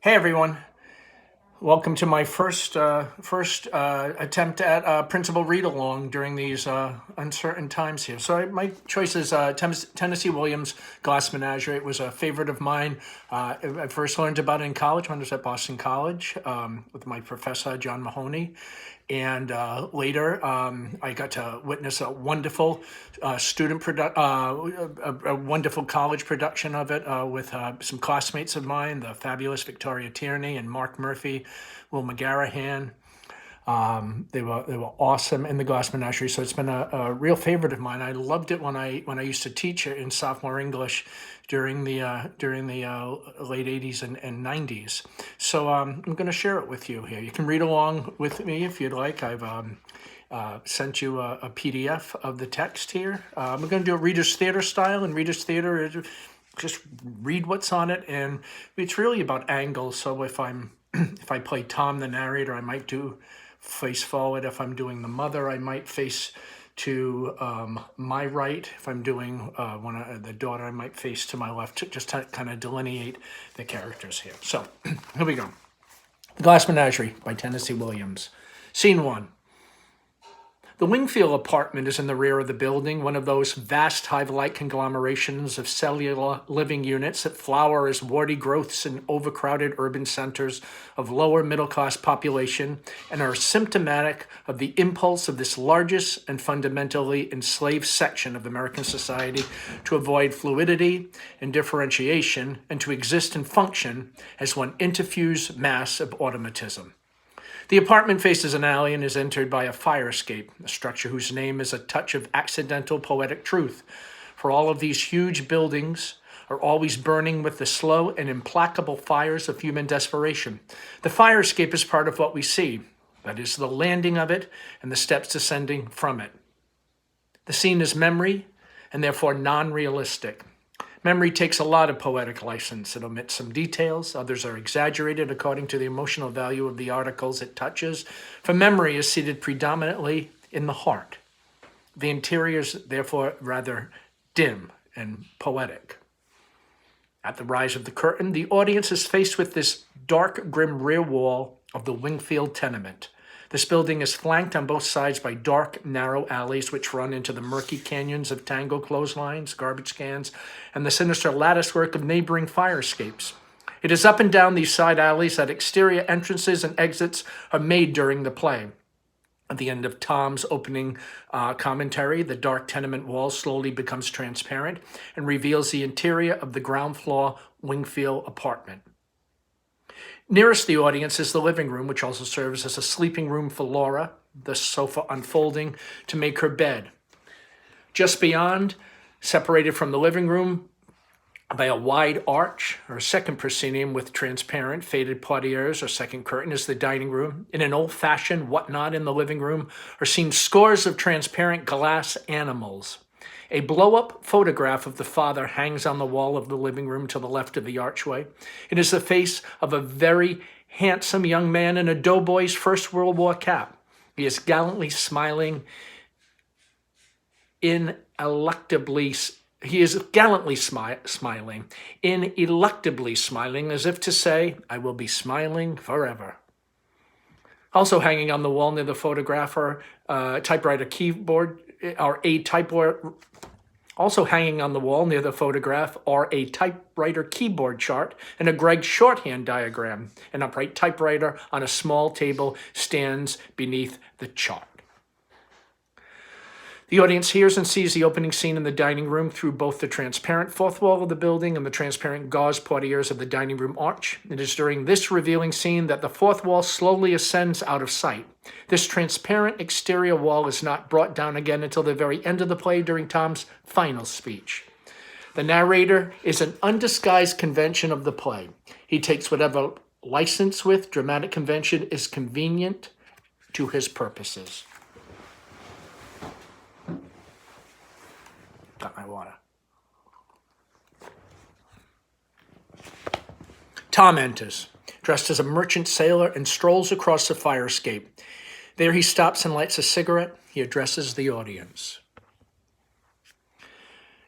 Hey everyone, welcome to my first attempt at principal read along during these uncertain times here. My choice is Tennessee Williams' Glass Menagerie. It was a favorite of mine. I first learned about it in college when I was at Boston College with my professor John Mahoney, and later I got to witness a wonderful a wonderful college production of it with some classmates of mine, the fabulous Victoria Tierney and Mark Murphy, Will McGarrahan. They were awesome in the Glass Menagerie, so it's been a real favorite of mine. I loved it when I used to teach it in sophomore English during the late '80s and '90s. I'm going to share it with you here. You can read along with me if you'd like. I've sent you a PDF of the text here. We're going to do a Reader's Theater style, and Reader's Theater is just read what's on it, and it's really about angles. So if I play Tom the narrator, I might do face forward. If I'm doing the mother, I might face to my right. If I'm doing the daughter, I might face to my left, just to kind of delineate the characters here. So here we go. The Glass Menagerie by Tennessee Williams. Scene 1. The Wingfield apartment is in the rear of the building, one of those vast hive-like conglomerations of cellular living units that flower as warty growths in overcrowded urban centers of lower middle-class population and are symptomatic of the impulse of this largest and fundamentally enslaved section of American society to avoid fluidity and differentiation and to exist and function as one interfused mass of automatism. The apartment faces an alley and is entered by a fire escape, a structure whose name is a touch of accidental poetic truth. For all of these huge buildings are always burning with the slow and implacable fires of human desperation. The fire escape is part of what we see, that is, the landing of it and the steps descending from it. The scene is memory and therefore non-realistic. Memory takes a lot of poetic license. It omits some details. Others are exaggerated according to the emotional value of the articles it touches. For memory is seated predominantly in the heart. The interior is therefore rather dim and poetic. At the rise of the curtain, the audience is faced with this dark, grim rear wall of the Wingfield tenement. This building is flanked on both sides by dark, narrow alleys which run into the murky canyons of tangled clotheslines, garbage cans, and the sinister latticework of neighboring fire escapes. It is up and down these side alleys that exterior entrances and exits are made during the play. At the end of Tom's opening commentary, the dark tenement wall slowly becomes transparent and reveals the interior of the ground floor Wingfield apartment. Nearest the audience is the living room, which also serves as a sleeping room for Laura, the sofa unfolding to make her bed. Just beyond, separated from the living room by a wide arch, or a second proscenium with transparent faded portieres or second curtain, is the dining room. In an old-fashioned whatnot in the living room are seen scores of transparent glass animals. A blow-up photograph of the father hangs on the wall of the living room to the left of the archway. It is the face of a very handsome young man in a doughboy's First World War cap. He is gallantly smiling, ineluctably smiling, as if to say, "I will be smiling forever." Also hanging on the wall near the photograph are typewriter keyboard, or a typewriter. Also hanging on the wall near the photograph are a typewriter keyboard chart and a Gregg shorthand diagram. An upright typewriter on a small table stands beneath the chart. The audience hears and sees the opening scene in the dining room through both the transparent fourth wall of the building and the transparent gauze portieres of the dining room arch. It is during this revealing scene that the fourth wall slowly ascends out of sight. This transparent exterior wall is not brought down again until the very end of the play during Tom's final speech. The narrator is an undisguised convention of the play. He takes whatever license with dramatic convention is convenient to his purposes. Got my water. Tom enters, dressed as a merchant sailor, and strolls across the fire escape. There he stops and lights a cigarette. He addresses the audience.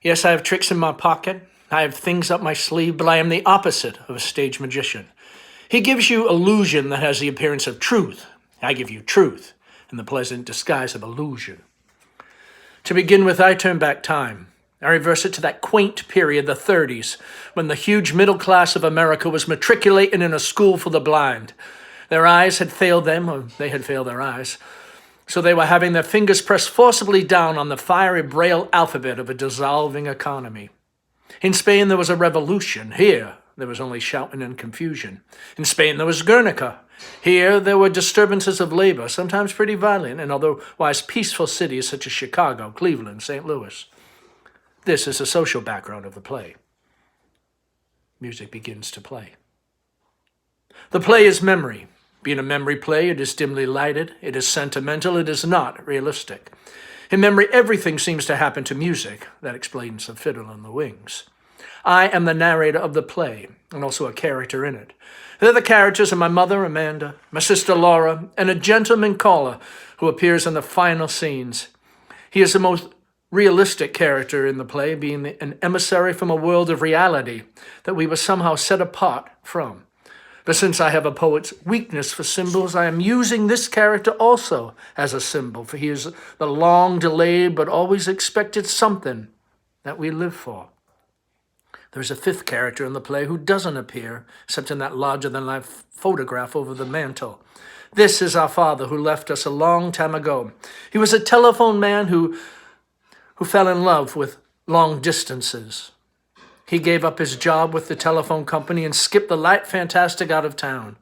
Yes, I have tricks in my pocket. I have things up my sleeve, but I am the opposite of a stage magician. He gives you illusion that has the appearance of truth. I give you truth in the pleasant disguise of illusion. To begin with, I turn back time. I reverse it to that quaint period, the 30s, when the huge middle class of America was matriculating in a school for the blind. Their eyes had failed them, or they had failed their eyes, so they were having their fingers pressed forcibly down on the fiery braille alphabet of a dissolving economy. In Spain, there was a revolution. Here, there was only shouting and confusion. In Spain, there was Guernica. Here, there were disturbances of labor, sometimes pretty violent, in otherwise peaceful cities such as Chicago, Cleveland, St. Louis. This is the social background of the play. Music begins to play. The play is memory. Being a memory play, it is dimly lighted, it is sentimental, it is not realistic. In memory, everything seems to happen to music. That explains The Fiddle on the Wings. I am the narrator of the play, and also a character in it. The other characters are my mother, Amanda, my sister, Laura, and a gentleman caller who appears in the final scenes. He is the most realistic character in the play, being an emissary from a world of reality that we were somehow set apart from. But since I have a poet's weakness for symbols, I am using this character also as a symbol, for he is the long-delayed but always expected something that we live for. There's a fifth character in the play who doesn't appear, except in that larger-than-life photograph over the mantel. This is our father who left us a long time ago. He was a telephone man who fell in love with long distances. He gave up his job with the telephone company and skipped the light fantastic out of town.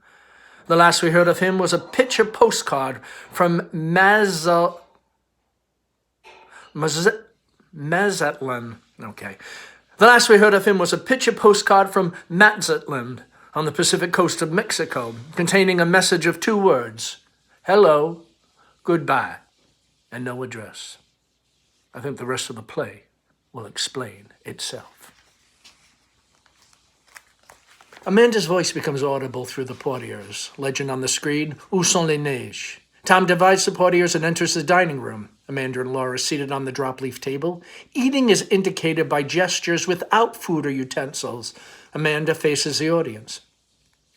The last we heard of him was a picture postcard from Mazatlan. Okay. The last we heard of him was a picture postcard from Mazatlan on the Pacific coast of Mexico, containing a message of 2 words: hello, goodbye, and no address. I think the rest of the play will explain itself. Amanda's voice becomes audible through the portieres. Legend on the screen, Où sont les neiges? Tom divides the portieres and enters the dining room. Amanda and Laura are seated on the drop-leaf table. Eating is indicated by gestures without food or utensils. Amanda faces the audience.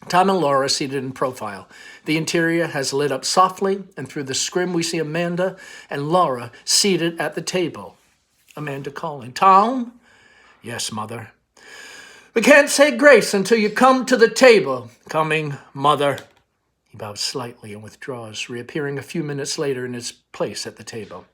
Tom and Laura are seated in profile. The interior has lit up softly, and through the scrim we see Amanda and Laura seated at the table. Amanda calling, Tom? Yes, Mother. We can't say grace until you come to the table. Coming, Mother. He bows slightly and withdraws, reappearing a few minutes later in his place at the table.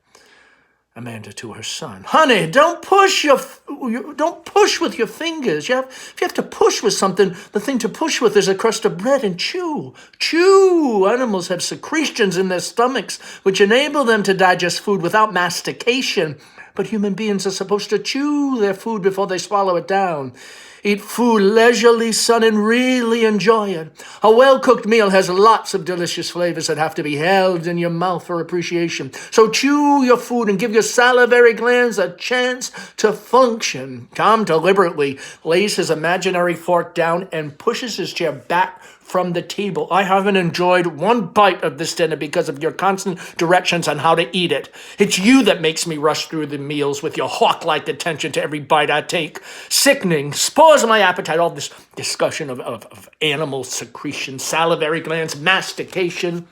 Amanda to her son. Honey, don't push with your fingers. If you have to push with something, the thing to push with is a crust of bread and chew. Chew! Animals have secretions in their stomachs which enable them to digest food without mastication. But human beings are supposed to chew their food before they swallow it down. Eat food leisurely, son, and really enjoy it. A well-cooked meal has lots of delicious flavors that have to be held in your mouth for appreciation. So chew your food and give your salivary glands a chance to function. Tom deliberately lays his imaginary fork down and pushes his chair back from the table. I haven't enjoyed one bite of this dinner because of your constant directions on how to eat it. It's you that makes me rush through the meals with your hawk-like attention to every bite I take. Sickening, spoils my appetite, all this discussion of animal secretion, salivary glands, mastication.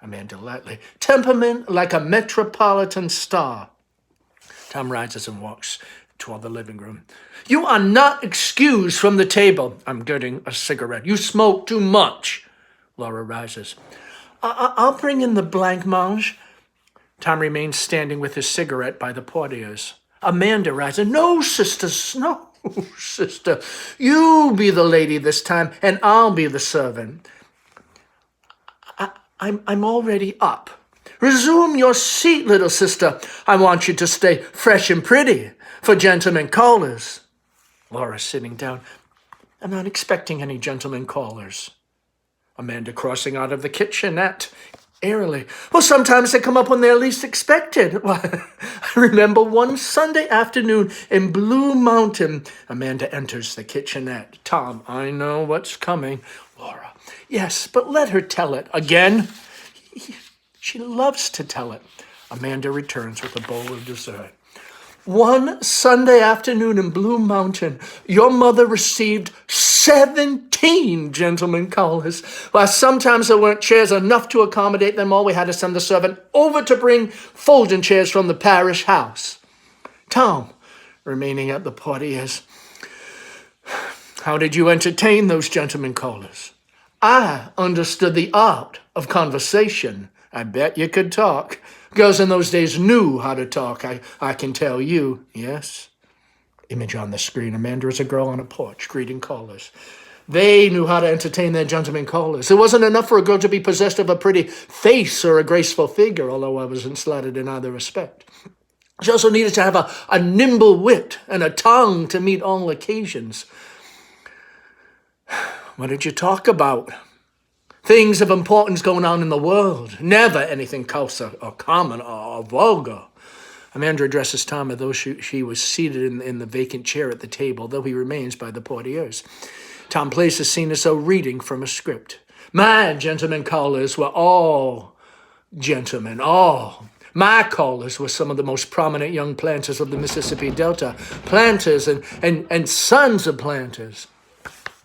Amanda lightly. Temperament like a metropolitan star. Tom rises and walks toward the living room. You are not excused from the table. I'm getting a cigarette. You smoke too much. Laura rises. I'll bring in the blancmange. Tom remains standing with his cigarette by the portieres. Amanda rises. No, sister, no, sister. You be the lady this time, and I'll be the servant. I'm already up. Resume your seat, little sister. I want you to stay fresh and pretty for gentlemen callers. Laura sitting down. I'm not expecting any gentlemen callers. Amanda crossing out of the kitchenette airily. Well, sometimes they come up when they're least expected. Why, I remember one Sunday afternoon in Blue Mountain. Amanda enters the kitchenette. Tom, I know what's coming. Laura, yes, but let her tell it. Again? She loves to tell it. Amanda returns with a bowl of dessert. One Sunday afternoon in Blue Mountain, your mother received 17 gentlemen callers. Why, sometimes there weren't chairs enough to accommodate them all. We had to send the servant over to bring folding chairs from the parish house. Tom, remaining at the party, as, how did you entertain those gentlemen callers? I understood the art of conversation. I bet you could talk. Girls in those days knew how to talk, I can tell you. Yes? Image on the screen. Amanda is a girl on a porch greeting callers. They knew how to entertain their gentlemen callers. It wasn't enough for a girl to be possessed of a pretty face or a graceful figure, although I wasn't slighted in either respect. She also needed to have a nimble wit and a tongue to meet all occasions. What did you talk about? Things of importance going on in the world. Never anything close or common or vulgar. Amanda addresses Tom as though she was seated in the vacant chair at the table, though he remains by the portieres. Tom plays the scene as though reading from a script. My gentlemen callers were all gentlemen, all. My callers were some of the most prominent young planters of the Mississippi Delta. Planters and sons of planters.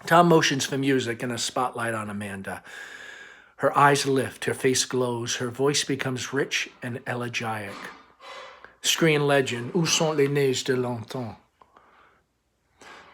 Tom motions for music and a spotlight on Amanda. Her eyes lift, her face glows, her voice becomes rich and elegiac. Screen legend, Où sont les neiges de longtemps?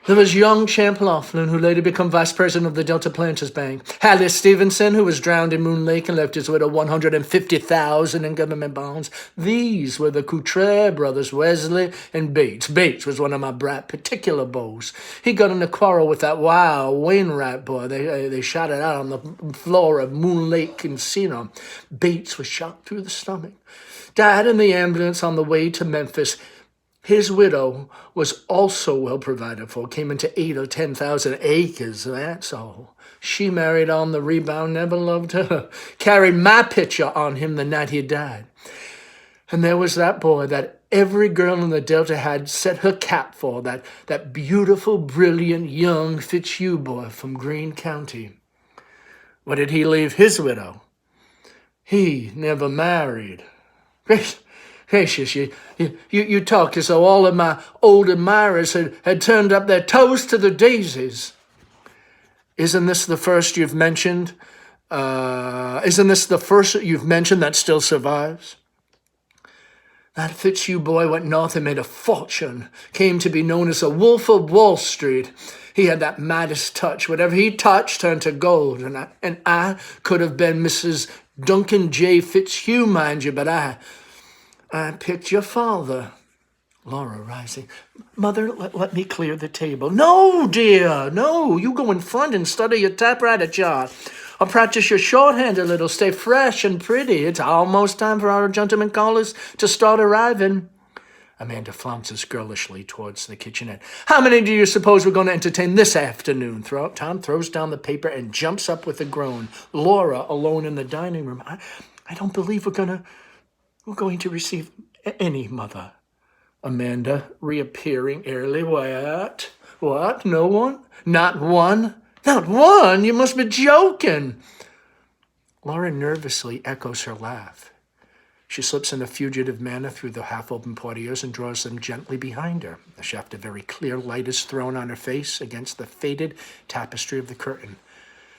There was young Champ Laughlin, who later became vice president of the Delta Planters Bank. Hallie Stevenson, who was drowned in Moon Lake and left his widow $150,000 in government bonds. These were the Couture brothers, Wesley and Bates. Bates was one of my bright particular beaux. He got in a quarrel with that wild Wainwright boy. They shot it out on the floor of Moon Lake Casino. Bates was shot through the stomach. Died in the ambulance on the way to Memphis. His widow was also well provided for, came into 8 or 10,000 acres, that's all. She married on the rebound, never loved her. Carried my picture on him the night he died. And there was that boy that every girl in the Delta had set her cap for, that beautiful, brilliant, young Fitzhugh boy from Greene County. What did he leave his widow? He never married. Gracious, you talk as though all of my old admirers had turned up their toes to the daisies. Isn't this the first you've mentioned? Isn't this the first you've mentioned that still survives? That Fitzhugh boy went north and made a fortune, came to be known as the Wolf of Wall Street. He had that Midas touch. Whatever he touched turned to gold, and I could have been Mrs. Duncan J. Fitzhugh, mind you, but I picked your father. Laura, rising. Mother, let me clear the table. No, dear, no. You go in front and study your typewriter chart. Or practice your shorthand a little. Stay fresh and pretty. It's almost time for our gentlemen callers to start arriving. Amanda flounces girlishly towards the kitchenette. How many do you suppose we're going to entertain this afternoon? Tom throws down the paper and jumps up with a groan. Laura, alone in the dining room. I don't believe we're going to receive any, Mother. Amanda, reappearing airily. What? What? No one? Not one? Not one? You must be joking. Laura nervously echoes her laugh. She slips in a fugitive manner through the half-open portieres and draws them gently behind her. A shaft of very clear light is thrown on her face against the faded tapestry of the curtain.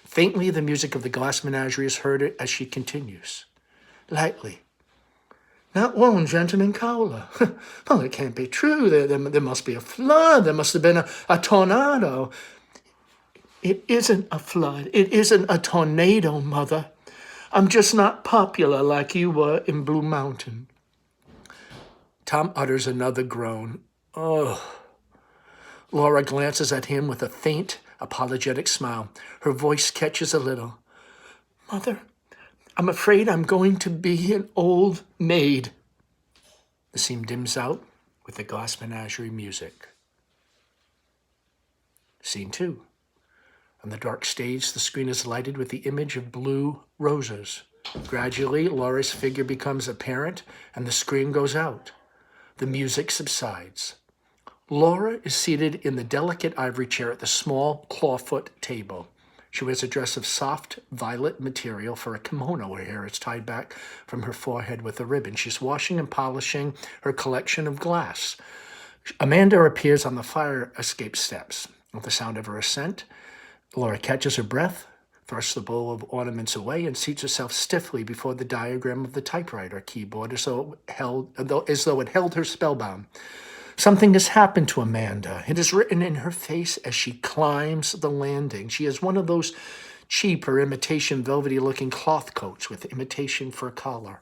Faintly, the music of the glass menagerie is heard as she continues. Lightly. Not one gentleman caller. Well, it can't be true. There must be a flood. There must have been a tornado. It isn't a flood. It isn't a tornado, Mother. I'm just not popular like you were in Blue Mountain. Tom utters another groan. Oh. Laura glances at him with a faint, apologetic smile. Her voice catches a little. Mother, I'm afraid I'm going to be an old maid. The scene dims out with the glass menagerie music. Scene 2. On the dark stage, the screen is lighted with the image of blue roses. Gradually, Laura's figure becomes apparent, and the screen goes out. The music subsides. Laura is seated in the delicate ivory chair at the small clawfoot table. She wears a dress of soft violet material for a kimono. Her hair is tied back from her forehead with a ribbon. She's washing and polishing her collection of glass. Amanda appears on the fire escape steps. With the sound of her ascent, Laura catches her breath, thrusts the bowl of ornaments away, and seats herself stiffly before the diagram of the typewriter keyboard as though it held her spellbound. Something has happened to Amanda. It is written in her face as she climbs the landing. She has one of those cheap or imitation velvety-looking cloth coats with imitation fur collar.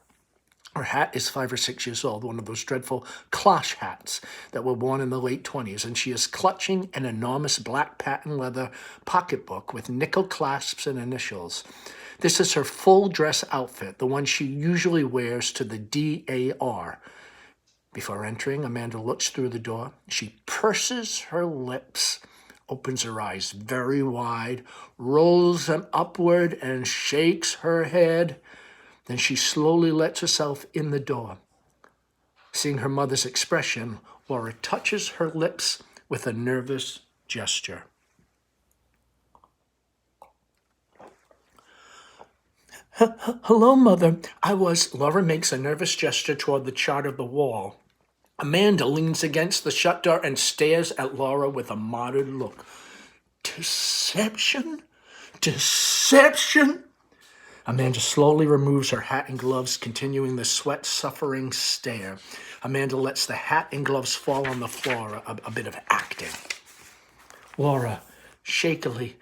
Her hat is 5 or 6 years old, one of those dreadful cloche hats that were worn in the late 20s, and she is clutching an enormous black patent leather pocketbook with nickel clasps and initials. This is her full dress outfit, the one she usually wears to the DAR. Before entering, Amanda looks through the door. She purses her lips, opens her eyes very wide, rolls them upward, and shakes her head. Then she slowly lets herself in the door. Seeing her mother's expression, Laura touches her lips with a nervous gesture. Hello, Mother. Laura makes a nervous gesture toward the chart of the wall. Amanda leans against the shut door and stares at Laura with a martyred look. Deception? Deception? Amanda slowly removes her hat and gloves, continuing the sweat-suffering stare. Amanda lets the hat and gloves fall on the floor, a bit of acting. Laura, shakily,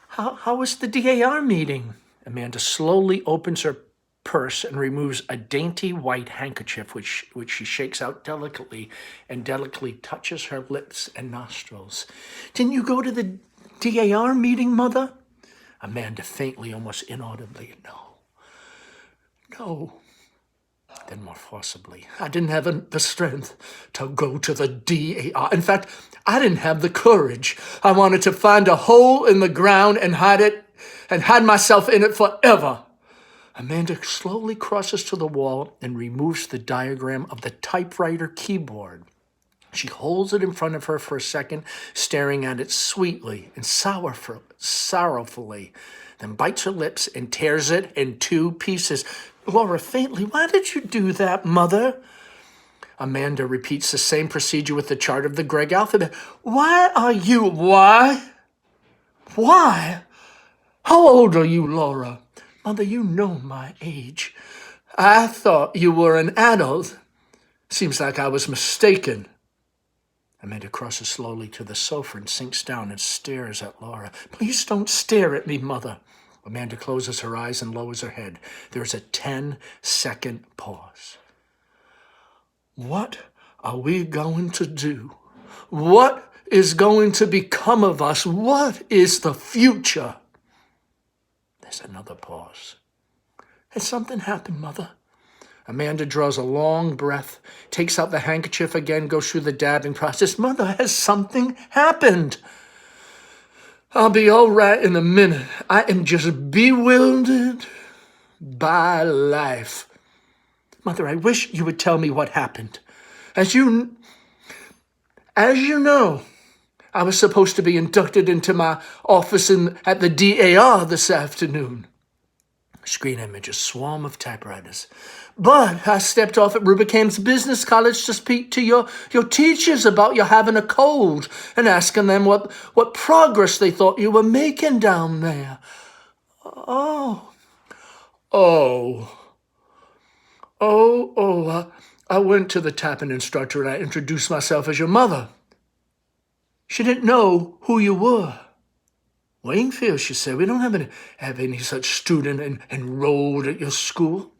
how was the DAR meeting? Amanda slowly opens her purse and removes a dainty white handkerchief, which she shakes out delicately and delicately touches her lips and nostrils. Didn't you go to the DAR meeting, Mother? Amanda faintly, almost inaudibly, no. Then more forcibly, I didn't have the strength to go to the DAR. In fact, I didn't have the courage. I wanted to find a hole in the ground and hide myself in it forever. Amanda slowly crosses to the wall and removes the diagram of the typewriter keyboard. She holds it in front of her for a second, staring at it sweetly and sorrowfully, then bites her lips and tears it in 2 pieces. Laura faintly, why did you do that, Mother? Amanda repeats the same procedure with the chart of the Greek alphabet. Why? How old are you, Laura? Mother, you know my age. I thought you were an adult. Seems like I was mistaken. Amanda crosses slowly to the sofa and sinks down and stares at Laura. Please don't stare at me, Mother. Amanda closes her eyes and lowers her head. There is a 10-second pause. What are we going to do? What is going to become of us? What is the future? There's another pause. Has something happened, Mother? Amanda draws a long breath, takes out the handkerchief again, goes through the dabbing process. Mother, has something happened? I'll be all right in a minute. I am just bewildered by life. Mother, I wish you would tell me what happened. As you know, I was supposed to be inducted into my office at the DAR this afternoon. Screen image, a swarm of typewriters. But I stepped off at Rubicam's Business College to speak to your teachers about you having a cold and asking them what progress they thought you were making down there. I went to the tapping instructor and I introduced myself as your mother. She didn't know who you were. Wingfield, she said, we don't have any such student enrolled at your school.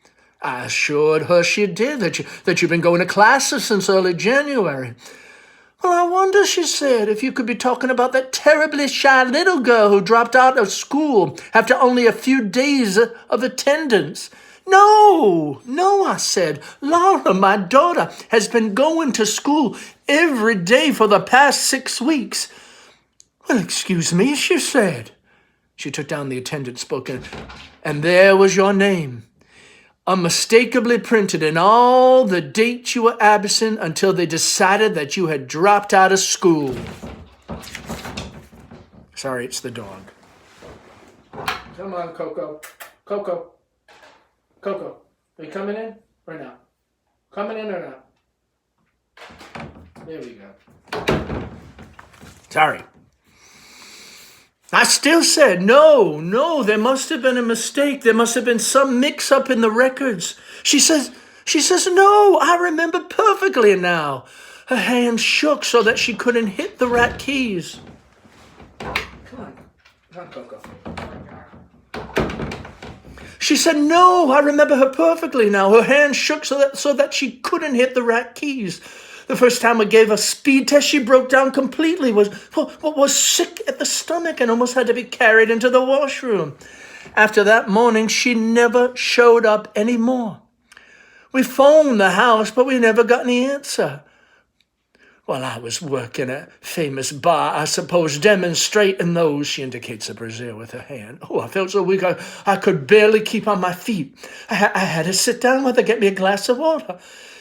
I assured her she did, that you've been going to classes since early January. Well, I wonder, she said, if you could be talking about that terribly shy little girl who dropped out of school after only a few days of attendance. No, I said. Laura, my daughter, has been going to school every day for the past 6 weeks. Well, excuse me, she said. She took down the attendance book, and there was your name, unmistakably printed in all the dates you were absent until they decided that you had dropped out of school. Sorry, it's the dog. Come on, Coco. Coco, are you coming in or not? Coming in or not? There we go. Sorry. I still said, no, there must have been a mistake. There must have been some mix-up in the records. She says, no, I remember perfectly now. Her hand shook so that she couldn't hit the rat keys. Come on, Coco. She said, no, I remember her perfectly now. Her hand shook so that she couldn't hit the rat keys. The first time we gave her speed test, she broke down completely, was sick at the stomach and almost had to be carried into the washroom. After that morning, she never showed up anymore. We phoned the house, but we never got any answer. While I was working at a famous bar, I suppose, demonstrating those, she indicates a brazier with her hand. Oh, I felt so weak, I could barely keep on my feet. I had to sit down with her, get me a glass of water.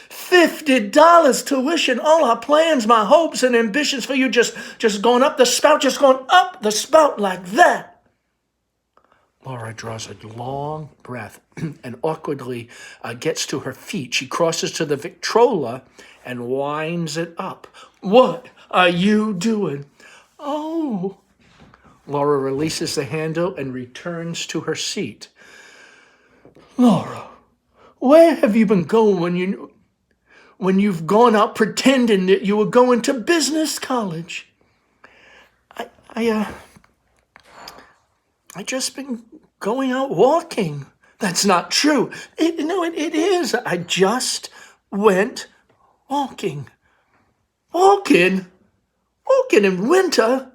$50 tuition, all our plans, my hopes and ambitions for you just going up the spout like that. Laura draws a long breath and awkwardly gets to her feet. She crosses to the Victrola and winds it up. What are you doing? Oh. Laura releases the handle and returns to her seat. Laura, where have you been going when you've gone out pretending that you were going to business college? I just been going out walking. That's not true. It is. I just went walking. Walking in winter?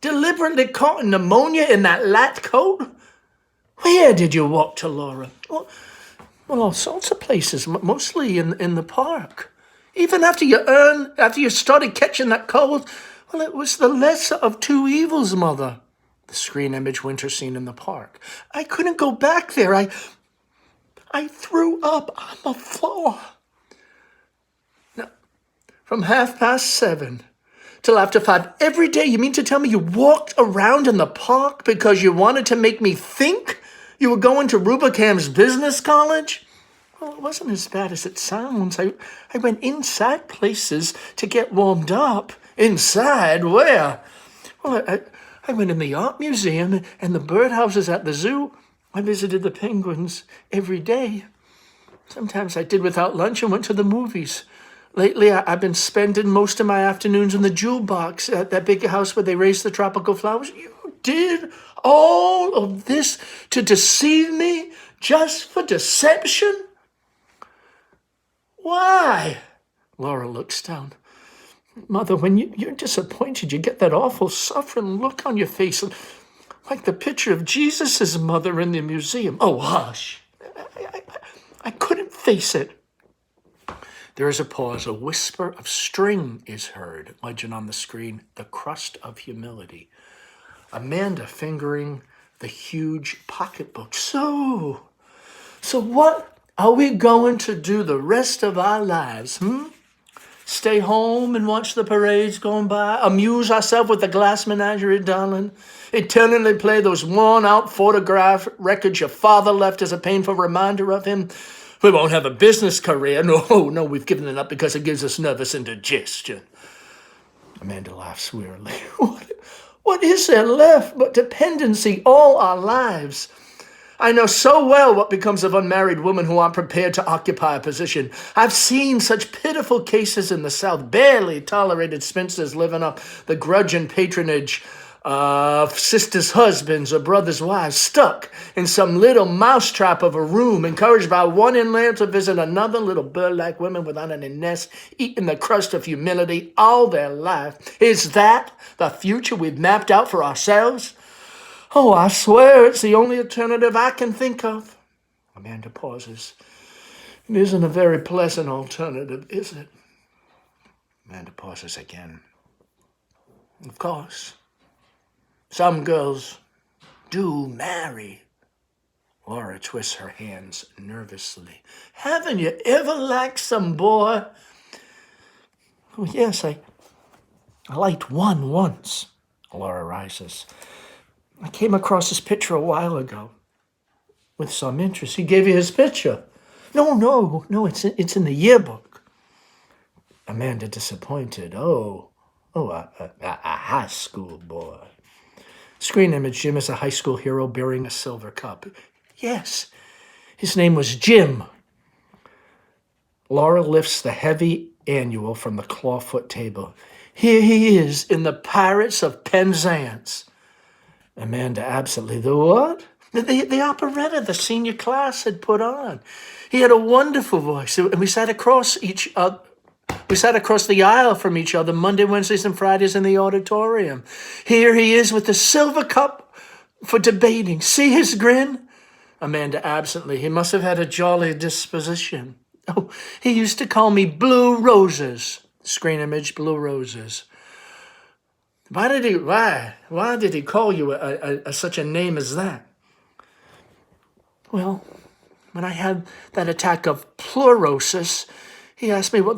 Deliberately caught pneumonia in that lat coat? Where did you walk to, Laura? Well, all sorts of places, mostly in the park. Even after you started catching that cold, well, it was the lesser of two evils, Mother. The screen image winter scene in the park. I couldn't go back there. I threw up on the floor. Now, from 7:30 till after 5 every day, you mean to tell me you walked around in the park because you wanted to make me think you were going to Rubicam's business college? Well, it wasn't as bad as it sounds. I went inside places to get warmed up. Inside? Where? Well, I went in the art museum and the birdhouses at the zoo. I visited the penguins every day. Sometimes I did without lunch and went to the movies. Lately, I've been spending most of my afternoons in the jewel box at that big house where they raise the tropical flowers. You did all of this to deceive me just for deception? Why? Laura looks down. Mother, when you're disappointed, you get that awful suffering look on your face, like the picture of Jesus' mother in the museum. Oh, hush. I couldn't face it. There is a pause. A whisper of string is heard. Legend on the screen, The Crust of Humility. Amanda fingering the huge pocketbook. So what are we going to do the rest of our lives, Stay home and watch the parades going by? Amuse ourselves with the glass menagerie, darling? Eternally play those worn-out photograph records your father left as a painful reminder of him? We won't have a business career. No, we've given it up because it gives us nervous indigestion. Amanda laughs wearily. What is there left but dependency all our lives? I know so well what becomes of unmarried women who aren't prepared to occupy a position. I've seen such pitiful cases in the South, barely tolerated spinsters living up the grudge and patronage of sisters' husbands or brothers' wives, stuck in some little mousetrap of a room, encouraged by one in-law to visit another, little bird-like women without any nest, eating the crust of humility all their life. Is that the future we've mapped out for ourselves? Oh, I swear it's the only alternative I can think of. Amanda pauses. It isn't a very pleasant alternative, is it? Amanda pauses again. Of course. Some girls do marry. Laura twists her hands nervously. Haven't you ever liked some boy? Oh, yes, I liked one once. Laura rises. I came across his picture a while ago with some interest. He gave you his picture. No, it's in the yearbook. Amanda, disappointed. A high school boy. Screen image, Jim is a high school hero bearing a silver cup. Yes, his name was Jim. Laura lifts the heavy annual from the clawfoot table. Here he is in the Pirates of Penzance. Amanda absently, the what? The operetta the senior class had put on. He had a wonderful voice, and we sat across each other. We sat across the aisle from each other Monday, Wednesdays, and Fridays in the auditorium. Here he is with the silver cup for debating. See his grin? Amanda absently, he must have had a jolly disposition. Oh, he used to call me Blue Roses. Screen image, Blue Roses. Why did he call you such a name as that? Well, when I had that attack of pleurosis, he asked me what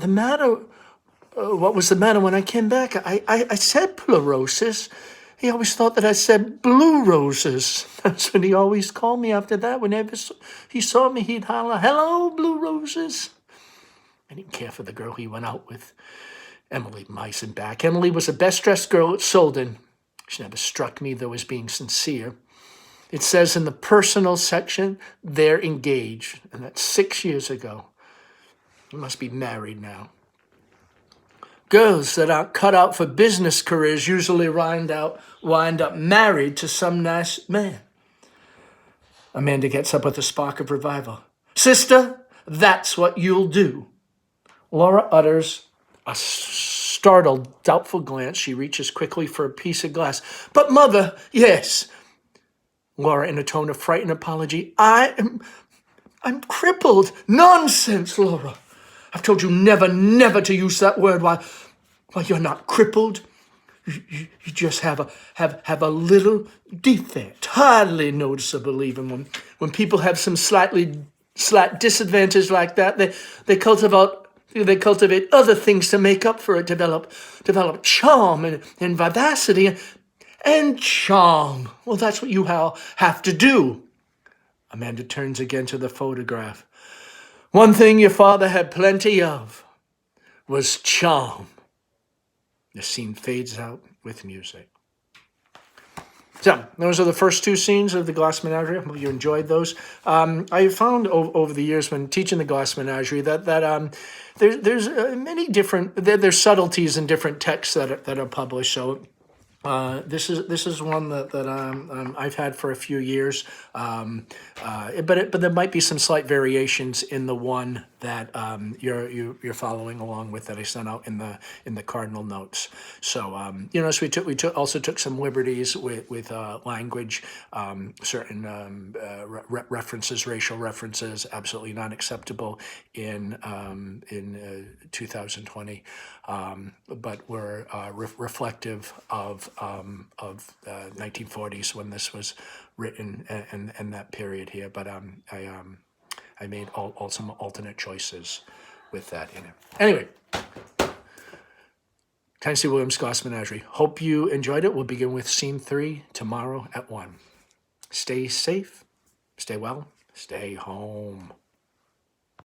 was the matter when I came back. I said pleurosis. He always thought that I said blue roses. That's what he always called me after that. Whenever he saw me, he'd holler, hello, Blue Roses. I didn't care for the girl he went out with, Emily Meisenbach. Emily was the best-dressed girl at Solden. She never struck me, though, as being sincere. It says in the personal section, they're engaged, and that's 6 years ago. They must be married now. Girls that aren't cut out for business careers usually wind up married to some nice man. Amanda gets up with a spark of revival. Sister, that's what you'll do. Laura utters a startled, doubtful glance. She reaches quickly for a piece of glass. But Mother, yes. Laura, in a tone of frightened apology, I'm crippled. Nonsense, Laura. I've told you never to use that word while you're not crippled. You just have a little defect, hardly noticeable even when people have some slight disadvantage like that. They cultivate other things to make up for it, develop charm and vivacity and charm. Well, that's what you have to do. Amanda turns again to the photograph. One thing your father had plenty of was charm. The scene fades out with music. So, those are the first two scenes of the Glass Menagerie. I hope you enjoyed those. I found over the years when teaching the Glass Menagerie that there's many different, there's subtleties in different texts that are published. So this is one that I've had for a few years, but there might be some slight variations in the one that you're following along with that I sent out in the cardinal notes. So so we also took some liberties with language, certain references, racial references, absolutely not acceptable in 2020, but were reflective of 1940s when this was written and that period here. But I made some alternate choices with that in it. Anyway, Tennessee Williams Glass Menagerie. Hope you enjoyed it. We'll begin with scene 3 tomorrow at 1. Stay safe, stay well, stay home.